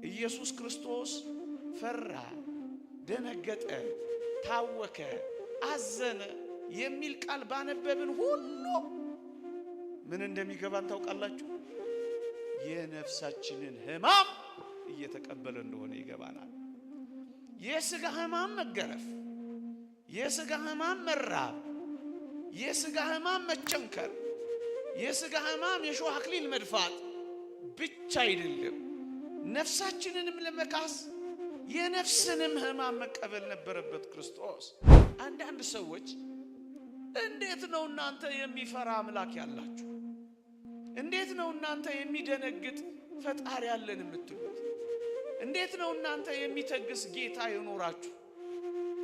ኢየሱስ ክርስቶስ ፈራ፣ ደነገጠ፣ ታወከ፣ አዘነ የሚል ቃል ባነበብን ሁሉ ምን እንደሚገባን ታውቃላችሁ? የነፍሳችንን ሕማም እየተቀበለ እንደሆነ ይገባናል። የሥጋ ሕማም መገረፍ፣ የሥጋ ሕማም መራብ፣ የሥጋ ሕማም መቸንከር፣ የሥጋ ሕማም የሾህ አክሊል መድፋት ብቻ አይደለም። ነፍሳችንንም ለመካስ የነፍስንም ሕማም መቀበል ነበረበት ክርስቶስ። አንዳንድ ሰዎች እንዴት ነው እናንተ የሚፈራ አምላክ ያላችሁ? እንዴት ነው እናንተ የሚደነግጥ ፈጣሪ ያለን የምትሉት? እንዴት ነው እናንተ የሚተግስ ጌታ የኖራችሁ?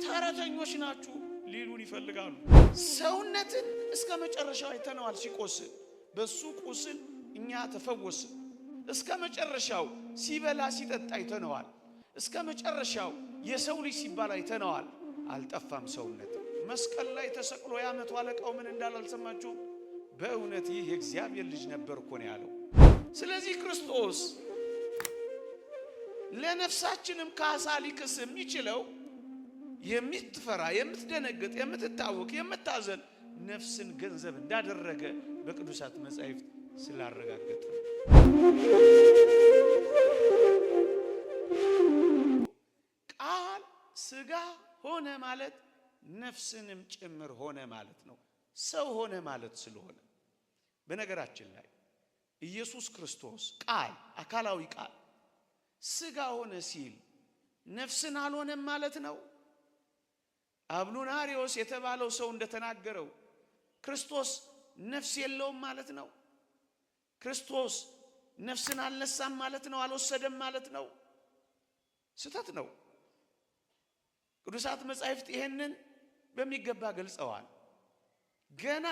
ተረተኞች ናችሁ ሊሉን ይፈልጋሉ። ሰውነትን እስከ መጨረሻው አይተነዋል ሲቆስል፣ በሱ ቁስል እኛ ተፈወስን። እስከ መጨረሻው ሲበላ ሲጠጣ አይተነዋል። እስከ መጨረሻው የሰው ልጅ ሲባል አይተነዋል። አልጠፋም ሰውነት። መስቀል ላይ ተሰቅሎ ያመቱ አለቃው ምን እንዳለ አልሰማችሁም? በእውነት ይህ የእግዚአብሔር ልጅ ነበር እኮ ነው ያለው። ስለዚህ ክርስቶስ ለነፍሳችንም ካሳ ሊክስ የሚችለው የምትፈራ፣ የምትደነግጥ፣ የምትታወክ፣ የምታዘን ነፍስን ገንዘብ እንዳደረገ በቅዱሳት መጻሕፍት ስላረጋገጠ ቃል ሥጋ ሆነ ማለት ነፍስንም ጭምር ሆነ ማለት ነው። ሰው ሆነ ማለት ስለሆነ በነገራችን ላይ ኢየሱስ ክርስቶስ ቃል፣ አካላዊ ቃል ሥጋ ሆነ ሲል ነፍስን አልሆነም ማለት ነው። አብሉናሪዮስ የተባለው ሰው እንደተናገረው ክርስቶስ ነፍስ የለውም ማለት ነው። ክርስቶስ ነፍስን አልነሳም ማለት ነው። አልወሰደም ማለት ነው። ስህተት ነው። ቅዱሳት መጻሕፍት ይሄንን በሚገባ ገልጸዋል። ገና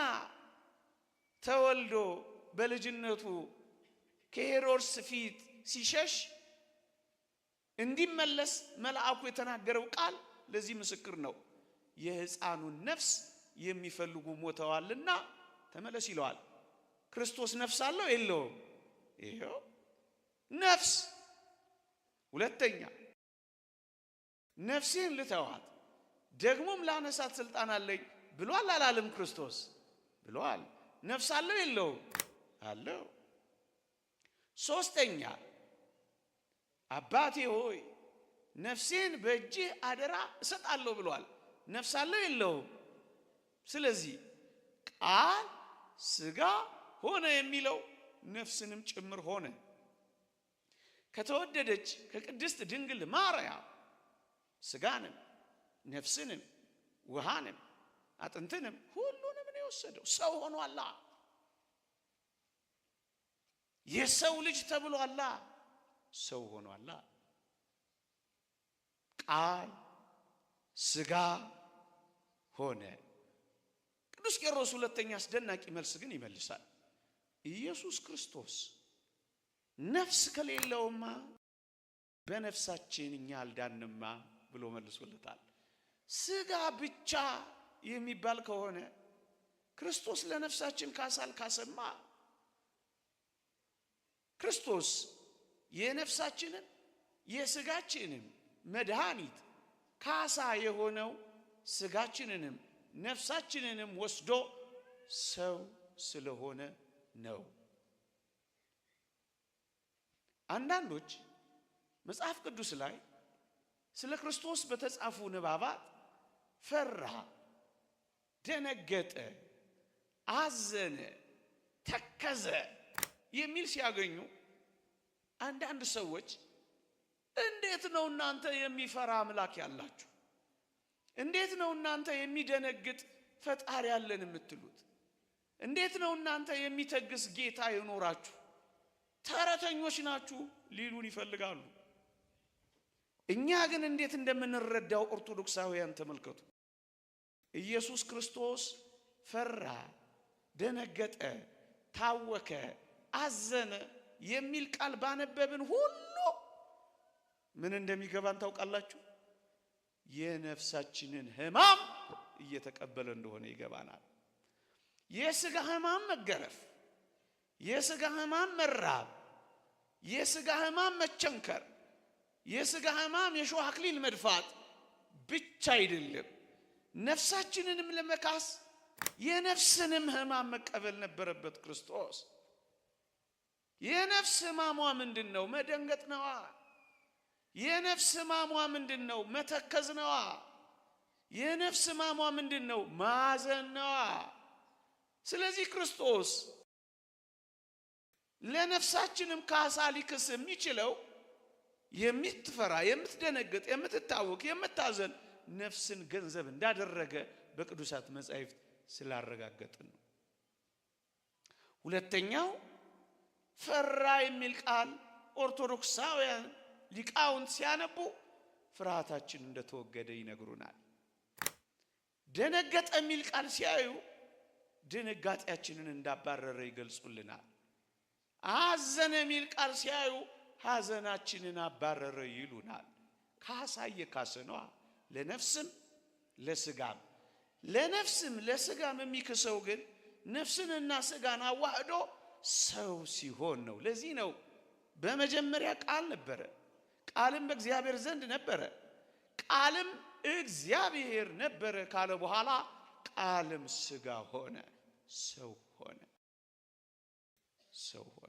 ተወልዶ በልጅነቱ ከሄሮድስ ፊት ሲሸሽ እንዲመለስ መልአኩ የተናገረው ቃል ለዚህ ምስክር ነው። የሕፃኑን ነፍስ የሚፈልጉ ሞተዋልና ተመለስ ይለዋል። ክርስቶስ ነፍስ አለው የለውም? ይሄው ነፍስ። ሁለተኛ ነፍሴን ልተዋት ደግሞም ላነሳት ስልጣን አለኝ ብሏል አላለም? ክርስቶስ ብሏል። ነፍስ አለው የለውም? አለው። ሶስተኛ አባቴ ሆይ ነፍሴን በእጅህ አደራ እሰጣለሁ ብሏል። ነፍስ አለው የለውም? ስለዚህ ቃል ሥጋ ሆነ የሚለው ነፍስንም ጭምር ሆነ። ከተወደደች ከቅድስት ድንግል ማርያም ሥጋንም ነፍስንም ውሃንም አጥንትንም ሁሉንም ነው የወሰደው። ሰው ሆኗላ። የሰው ልጅ ተብሏላ። ሰው ሆኗላ። ቃል ሥጋ ሆነ። ቅዱስ ቄርሎስ ሁለተኛ አስደናቂ መልስ ግን ይመልሳል። ኢየሱስ ክርስቶስ ነፍስ ከሌለውማ በነፍሳችን እኛ አልዳንማ ብሎ መልሶለታል። ሥጋ ብቻ የሚባል ከሆነ ክርስቶስ ለነፍሳችን ካሳል ካሰማ ክርስቶስ የነፍሳችንን የሥጋችንን መድኃኒት ካሳ የሆነው ሥጋችንንም ነፍሳችንንም ወስዶ ሰው ስለሆነ ነው። አንዳንዶች መጽሐፍ ቅዱስ ላይ ስለ ክርስቶስ በተጻፉ ንባባት ፈራ፣ ደነገጠ፣ አዘነ፣ ተከዘ የሚል ሲያገኙ አንዳንድ ሰዎች እንዴት ነው እናንተ የሚፈራ አምላክ ያላችሁ? እንዴት ነው እናንተ የሚደነግጥ ፈጣሪ ያለን የምትሉት? እንዴት ነው እናንተ የሚተግስ ጌታ የኖራችሁ? ተረተኞች ናችሁ ሊሉን ይፈልጋሉ። እኛ ግን እንዴት እንደምንረዳው ኦርቶዶክሳውያን ተመልከቱ። ኢየሱስ ክርስቶስ ፈራ፣ ደነገጠ፣ ታወከ፣ አዘነ የሚል ቃል ባነበብን ሁሉ ምን እንደሚገባን ታውቃላችሁ? የነፍሳችንን ሕማም እየተቀበለ እንደሆነ ይገባናል። የሥጋ ሕማም መገረፍ፣ የሥጋ ሕማም መራብ፣ የሥጋ ሕማም መቸንከር፣ የሥጋ ሕማም የሾህ አክሊል መድፋት ብቻ አይደለም። ነፍሳችንንም ለመካስ የነፍስንም ሕማም መቀበል ነበረበት ክርስቶስ። የነፍስ ሕማሟ ምንድነው? መደንገጥ ነዋ። የነፍስ ሕማሟ ምንድነው? መተከዝ ነዋ። የነፍስ ሕማሟ ምንድነው? ማዘን ነዋ። ስለዚህ ክርስቶስ ለነፍሳችንም ካሳ ሊክስ የሚችለው የምትፈራ፣ የምትደነግጥ፣ የምትታወክ፣ የምታዘን ነፍስን ገንዘብ እንዳደረገ በቅዱሳት መጻሕፍት ስላረጋገጥን ነው። ሁለተኛው ፈራ የሚል ቃል ኦርቶዶክሳውያን ሊቃውንት ሲያነቡ ፍርሃታችን እንደተወገደ ይነግሩናል። ደነገጠ የሚል ቃል ሲያዩ ድንጋጤያችንን እንዳባረረ ይገልጹልናል። አዘነ የሚል ቃል ሲያዩ ሐዘናችንን አባረረ ይሉናል። ካሳ እየካሰ ነዋ፣ ለነፍስም ለሥጋም። ለነፍስም ለሥጋም የሚክሰው ግን ነፍስንና ሥጋን አዋህዶ ሰው ሲሆን ነው። ለዚህ ነው በመጀመሪያ ቃል ነበረ፣ ቃልም በእግዚአብሔር ዘንድ ነበረ፣ ቃልም እግዚአብሔር ነበረ ካለ በኋላ ቃልም ሥጋ ሆነ፣ ሰው ሆነ። ሰው ሆነ።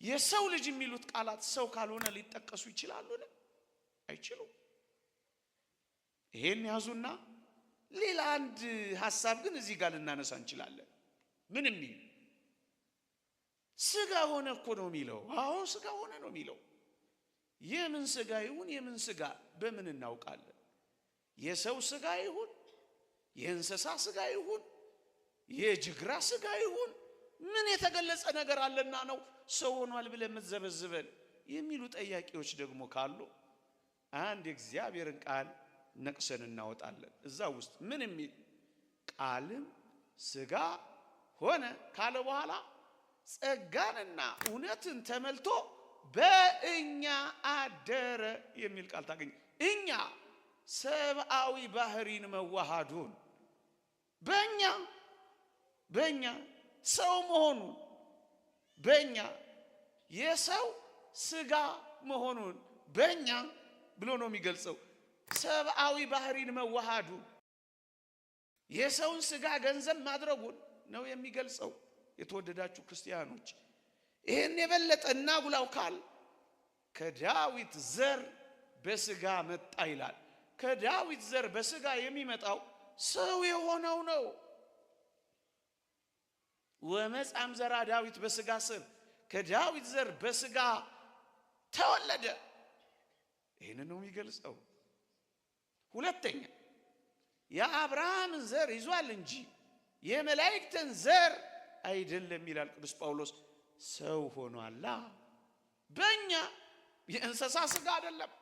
የሰው ልጅ የሚሉት ቃላት ሰው ካልሆነ ሊጠቀሱ ይችላሉን? አይችሉም። ይሄን ያዙና ሌላ አንድ ሐሳብ ግን እዚህ ጋር ልናነሳ እንችላለን። ምን የሚል ሥጋ ሆነ እኮ ነው የሚለው። አዎ ሥጋ ሆነ ነው የሚለው። የምን ሥጋ ይሁን የምን ሥጋ በምን እናውቃለን? የሰው ሥጋ ይሁን የእንስሳ ሥጋ ይሁን የጅግራ ሥጋ ይሁን ምን የተገለጸ ነገር አለና ነው ሰው ሆኗል ብለን የምትዘበዝበን የሚሉ ጠያቂዎች ደግሞ ካሉ አንድ የእግዚአብሔርን ቃል ነቅሰን እናወጣለን። እዛ ውስጥ ምን የሚል ቃልም ሥጋ ሆነ ካለ በኋላ ጸጋንና እውነትን ተመልቶ በእኛ አደረ የሚል ቃል ታገኝ። እኛ ሰብአዊ ባህሪን መዋሃዱን በእኛ ሰው መሆኑን በእኛ የሰው ሥጋ መሆኑን በእኛ ብሎ ነው የሚገልጸው። ሰብአዊ ባህሪን መዋሃዱን የሰውን ሥጋ ገንዘብ ማድረጉን ነው የሚገልጸው። የተወደዳችሁ ክርስቲያኖች ይህን የበለጠ እናጉላው ካል ከዳዊት ዘር በሥጋ መጣ ይላል። ከዳዊት ዘር በሥጋ የሚመጣው ሰው የሆነው ነው። ወመጻም ዘራ ዳዊት በሥጋ ስም ከዳዊት ዘር በሥጋ ተወለደ። ይህን ነው የሚገልጸው። ሁለተኛ የአብርሃምን ዘር ይዟል እንጂ የመላእክትን ዘር አይደለም ይላል ቅዱስ ጳውሎስ። ሰው ሆኗላ። በእኛ የእንስሳ ሥጋ አይደለም፣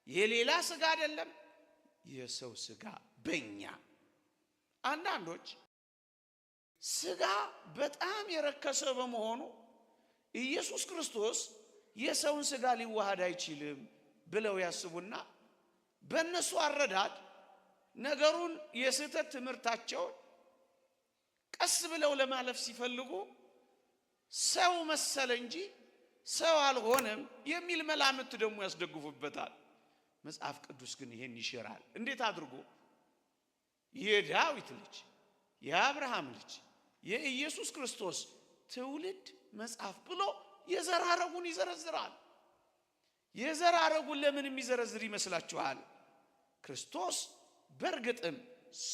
የሌላ ሥጋ አይደለም፣ የሰው ሥጋ በእኛ። አንዳንዶች ሥጋ በጣም የረከሰ በመሆኑ ኢየሱስ ክርስቶስ የሰውን ሥጋ ሊዋሃድ አይችልም ብለው ያስቡና በእነሱ አረዳድ ነገሩን የስህተት ትምህርታቸውን ቀስ ብለው ለማለፍ ሲፈልጉ ሰው መሰለ እንጂ ሰው አልሆነም የሚል መላምት ደግሞ ያስደግፉበታል። መጽሐፍ ቅዱስ ግን ይሄን ይሽራል። እንዴት አድርጎ? የዳዊት ልጅ የአብርሃም ልጅ የኢየሱስ ክርስቶስ ትውልድ መጽሐፍ ብሎ የዘር ሐረጉን ይዘረዝራል። የዘር ሐረጉን ለምን የሚዘረዝር ይመስላችኋል? ክርስቶስ በእርግጥም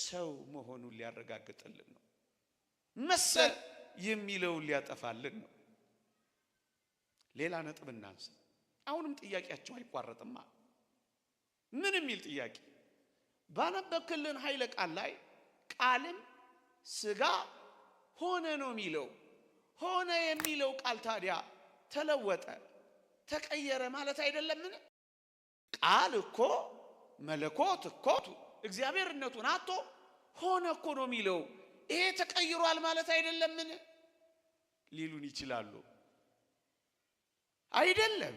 ሰው መሆኑን ሊያረጋግጥልን ነው። መሰል የሚለውን ሊያጠፋልን ነው። ሌላ ነጥብ እናንሳ። አሁንም ጥያቄያቸው አይቋረጥማ። ምን የሚል ጥያቄ? ባነበብክልን ኃይለ ቃል ላይ ቃልም ሥጋ ሆነ ነው የሚለው። ሆነ የሚለው ቃል ታዲያ ተለወጠ፣ ተቀየረ ማለት አይደለምን? ቃል እኮ መለኮት እኮ እግዚአብሔርነቱን አጥቶ ሆነ እኮ ነው የሚለው። ይሄ ተቀይሯል ማለት አይደለምን ሊሉን ይችላሉ። አይደለም።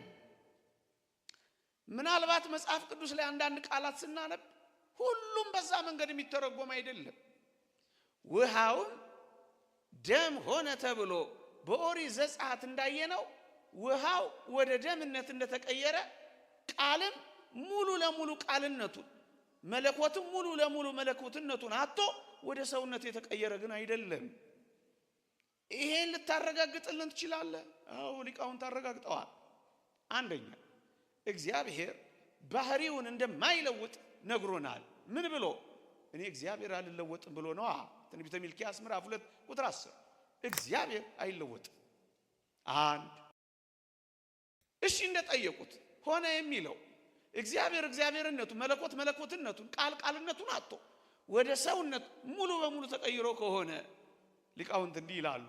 ምናልባት መጽሐፍ ቅዱስ ላይ አንዳንድ ቃላት ስናነብ ሁሉም በዛ መንገድ የሚተረጎም አይደለም። ውሃውም ደም ሆነ ተብሎ በኦሪት ዘጸአት እንዳየነው ውሃው ወደ ደምነት እንደተቀየረ ቃልም ሙሉ ለሙሉ ቃልነቱን መለኮትም ሙሉ ለሙሉ መለኮትነቱን አጥቶ ወደ ሰውነት የተቀየረ ግን አይደለም። ይሄን ልታረጋግጥልን ትችላለህ? አዎ ሊቃውንት አረጋግጠዋል። አንደኛ እግዚአብሔር ባህሪውን እንደማይለውጥ ነግሮናል። ምን ብሎ? እኔ እግዚአብሔር አልለወጥም ብሎ ነው። ትንቢተ ሚልክያስ ምዕራፍ 2 ቁጥር 10 እግዚአብሔር አይለወጥም። አንድ እሺ እንደጠየቁት ሆነ የሚለው እግዚአብሔር እግዚአብሔርነቱ መለኮት መለኮትነቱን ቃል ቃልነቱን አጥቶ ወደ ሰውነት ሙሉ በሙሉ ተቀይሮ ከሆነ ሊቃውንት እንዲህ ይላሉ።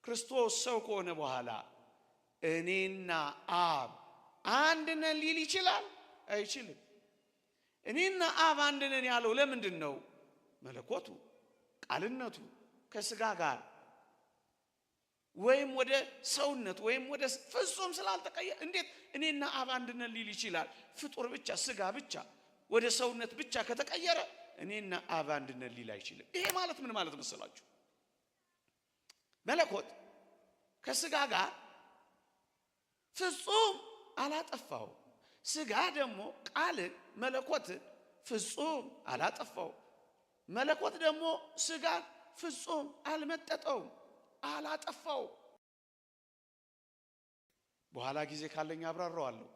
ክርስቶስ ሰው ከሆነ በኋላ እኔና አብ አንድ ነን ሊል ይችላል? አይችልም። እኔና አብ አንድ ነን ያለው ለምንድን ነው? መለኮቱ ቃልነቱ ከስጋ ጋር ወይም ወደ ሰውነት ወይም ወደ ፍጹም ስላልተቀየረ። እንዴት እኔና አብ አንድ ነን ሊል ይችላል? ፍጡር ብቻ ስጋ ብቻ ወደ ሰውነት ብቻ ከተቀየረ እኔና አብ አንድ ነን ሊል አይችልም። ይሄ ማለት ምን ማለት መሰላችሁ? መለኮት ከስጋ ጋር ፍጹም አላጠፋው፣ ስጋ ደግሞ ቃልን መለኮትን ፍጹም አላጠፋው። መለኮት ደግሞ ስጋን ፍጹም አልመጠጠው አላጠፋው። በኋላ ጊዜ ካለኝ አብራራዋለሁ።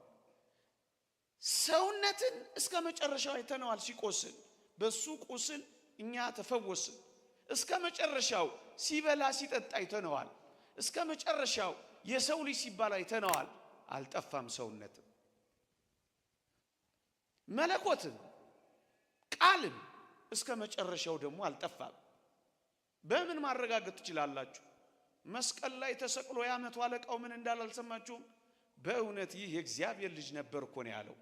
ሰውነትን እስከ መጨረሻው አይተነዋል። ሲቆስል በሱ ቁስል እኛ ተፈወስን። እስከ መጨረሻው ሲበላ ሲጠጣ አይተነዋል። እስከ መጨረሻው የሰው ልጅ ሲባል አይተነዋል። አልጠፋም ሰውነትም መለኮትም ቃልም እስከ መጨረሻው ደግሞ አልጠፋም። በምን ማረጋገጥ ትችላላችሁ? መስቀል ላይ ተሰቅሎ ያመቱ አለቃው ምን እንዳለ አልሰማችሁም? በእውነት ይህ የእግዚአብሔር ልጅ ነበር እኮ ነው ያለው።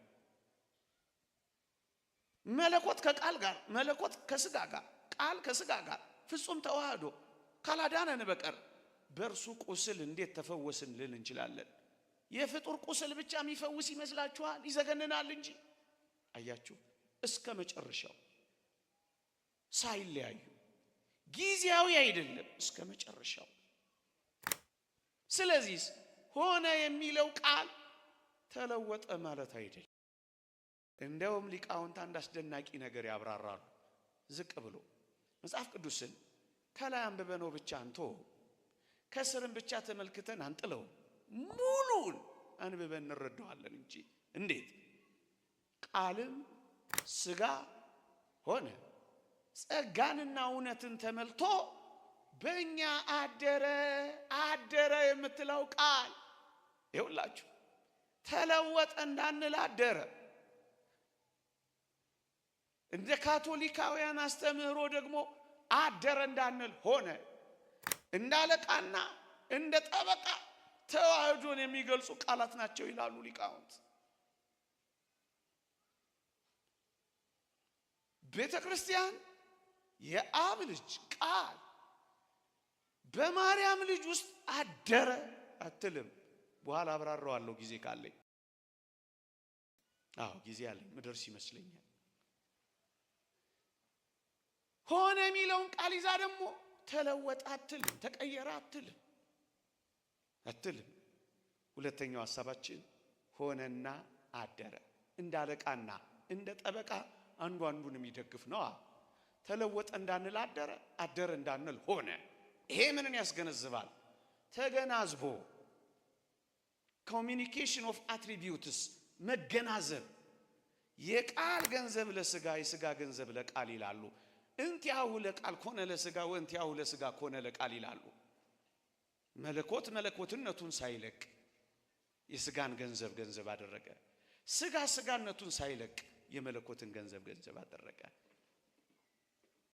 መለኮት ከቃል ጋር መለኮት ከስጋ ጋር ቃል ከስጋ ጋር ፍጹም ተዋህዶ ካላዳነን በቀር በእርሱ ቁስል እንዴት ተፈወስን ልል እንችላለን? የፍጡር ቁስል ብቻ የሚፈውስ ይመስላችኋል? ይዘገንናል እንጂ። አያችሁ፣ እስከ መጨረሻው ሳይለያዩ ጊዜያዊ አይደለም፣ እስከ መጨረሻው። ስለዚህ ሆነ የሚለው ቃል ተለወጠ ማለት አይደለም። እንደውም ሊቃውንት አንድ አስደናቂ ነገር ያብራራሉ። ዝቅ ብሎ መጽሐፍ ቅዱስን ከላይ አንብበነው ብቻ አንቶ ከስርም ብቻ ተመልክተን አንጥለው ሙሉን አንብበን እንረዳዋለን እንጂ እንዴት ቃልም ስጋ ሆነ ጸጋንና እውነትን ተመልቶ በእኛ አደረ አደረ የምትለው ቃል ይኸውላችሁ ተለወጠ እንዳንል አደረ። እንደ ካቶሊካውያን አስተምህሮ ደግሞ አደረ እንዳንል ሆነ። እንዳለቃና እንደ ጠበቃ ተዋህዶን የሚገልጹ ቃላት ናቸው ይላሉ ሊቃውንት። ቤተ ክርስቲያን የአብ ልጅ ቃል በማርያም ልጅ ውስጥ አደረ አትልም። በኋላ አብራራዋለሁ ጊዜ ካለኝ። አዎ ጊዜ አለኝ፣ ምድርስ ይመስለኛል። ሆነ የሚለውን ቃል ይዛ ደግሞ ተለወጠ አትልም፣ ተቀየረ አትልም። ሁለተኛው ሐሳባችን ሆነና አደረ። እንዳለቃና እንደ ጠበቃ አንዱ አንዱን የሚደግፍ ነው። ተለወጠ እንዳንል አደረ፣ አደረ እንዳንል ሆነ። ይሄ ምንን ያስገነዝባል? ተገናዝቦ ኮሚኒኬሽን ኦፍ አትሪቢዩትስ መገናዘብ። የቃል ገንዘብ ለስጋ የስጋ ገንዘብ ለቃል ይላሉ። እንቲያሁ ለቃል ኮነ ለስጋ ወንቲያሁ ለስጋ ኮነ ለቃል ይላሉ። መለኮት መለኮትነቱን ሳይለቅ የስጋን ገንዘብ ገንዘብ አደረገ። ስጋ ስጋነቱን ሳይለቅ የመለኮትን ገንዘብ ገንዘብ አደረገ።